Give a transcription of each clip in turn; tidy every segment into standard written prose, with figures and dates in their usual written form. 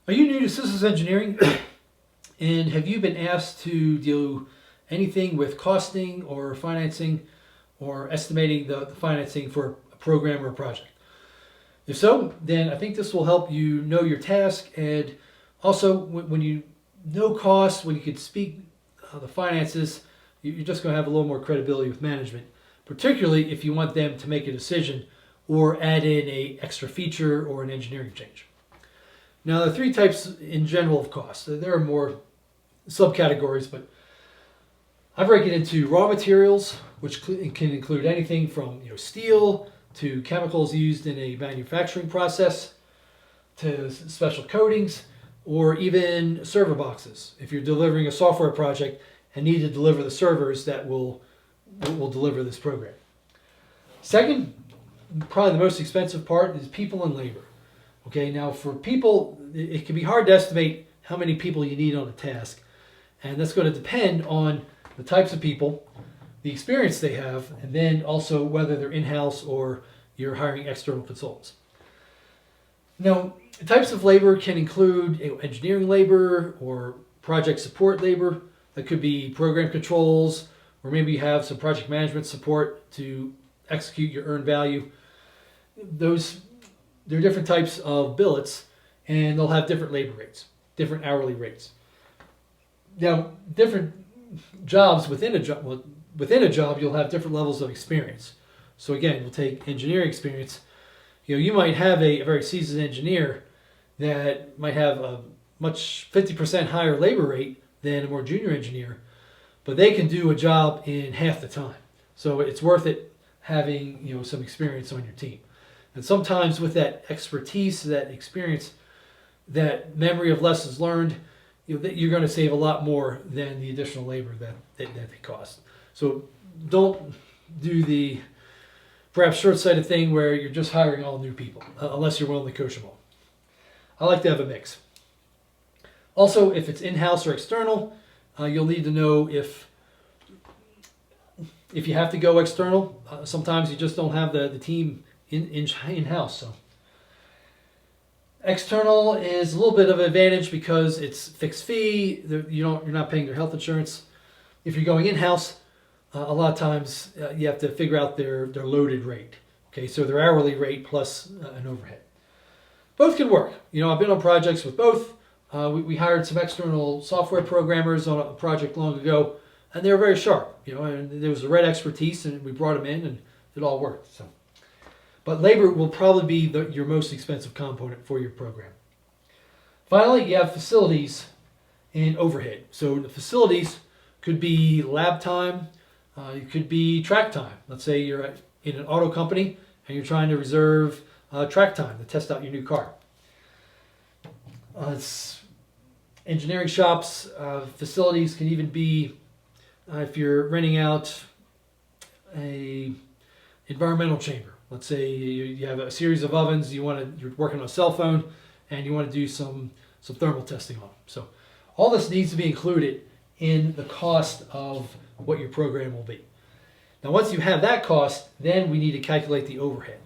Are you new to systems engineering and have you been asked to do anything with costing or financing or estimating the financing for a program or a project? If so, then I think this will help you know your task, and also when you know costs, when you can speak the finances, you're just going to have a little more credibility with management, particularly if you want them to make a decision or add in a extra feature or an engineering change. Now, there are three types in general of costs. There are more subcategories, but I break it into raw materials, which can include anything from steel to chemicals used in a manufacturing process to special coatings, or even server boxes. If you're delivering a software project and need to deliver the servers that will deliver this program. Second, probably the most expensive part is people and labor. Okay, now for people, it can be hard to estimate how many people you need on a task, and that's going to depend on the types of people, the experience they have, and then also whether they're in-house or you're hiring external consultants. Now, types of labor can include engineering labor or project support labor. That could be program controls, or maybe you have some project management support to execute your earned value. There are different types of billets, and they'll have different labor rates, different hourly rates. Now, different jobs within a job, you'll have different levels of experience. So again, we'll take engineering experience. You might have a very seasoned engineer that might have a much 50% higher labor rate than a more junior engineer, but they can do a job in half the time. So it's worth it having some experience on your team. And sometimes with that expertise, that experience, that memory of lessons learned, you're going to save a lot more than the additional labor that they cost. So don't do the perhaps short-sighted thing where you're just hiring all new people, unless you're willing to coach them all. I like to have a mix. Also, if it's in-house or external, you'll need to know if you have to go external. Sometimes you just don't have the team in-house. So external is a little bit of an advantage because it's fixed fee. You're not paying their health insurance. If you're going in-house, a lot of times you have to figure out their loaded rate. Okay, so their hourly rate plus an overhead. Both can work. I've been on projects with both. We hired some external software programmers on a project long ago, and they were very sharp. And there was the right expertise, and we brought them in, and it all worked. So. But labor will probably be your most expensive component for your program. Finally, you have facilities and overhead. So the facilities could be lab time, it could be track time. Let's say you're in an auto company and you're trying to reserve track time to test out your new car. Engineering shops, facilities can even be if you're renting out a environmental chamber. Let's say you have a series of ovens, you're working on a cell phone, and you want to do some thermal testing on them. So all this needs to be included in the cost of what your program will be. Now, once you have that cost, then we need to calculate the overhead.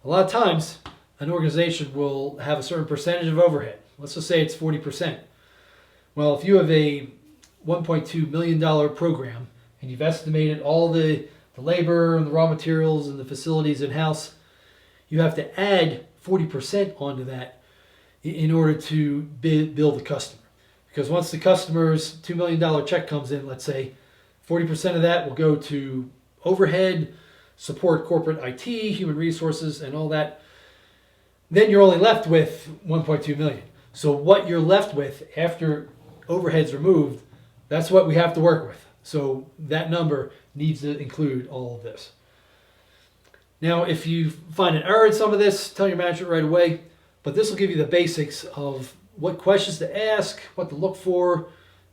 A lot of times, an organization will have a certain percentage of overhead. Let's just say it's 40%. Well, if you have a $1.2 million program and you've estimated all the labor and the raw materials and the facilities in-house, you have to add 40% onto that in order to bill the customer. Because once the customer's $2 million check comes in, let's say, 40% of that will go to overhead, support corporate IT, human resources, and all that. Then you're only left with 1.2 million. So what you're left with after overhead's removed, that's what we have to work with. So that number needs to include all of this. Now, if you find an error in some of this, tell your manager right away, but this will give you the basics of what questions to ask, what to look for,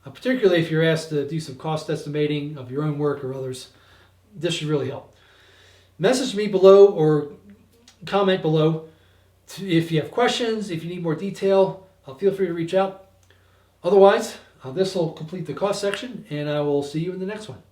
particularly if you're asked to do some cost estimating of your own work or others. This should really help. Message me below or comment below if you have questions, if you need more detail. Feel free to reach out. Otherwise, this will complete the cost section, and I will see you in the next one.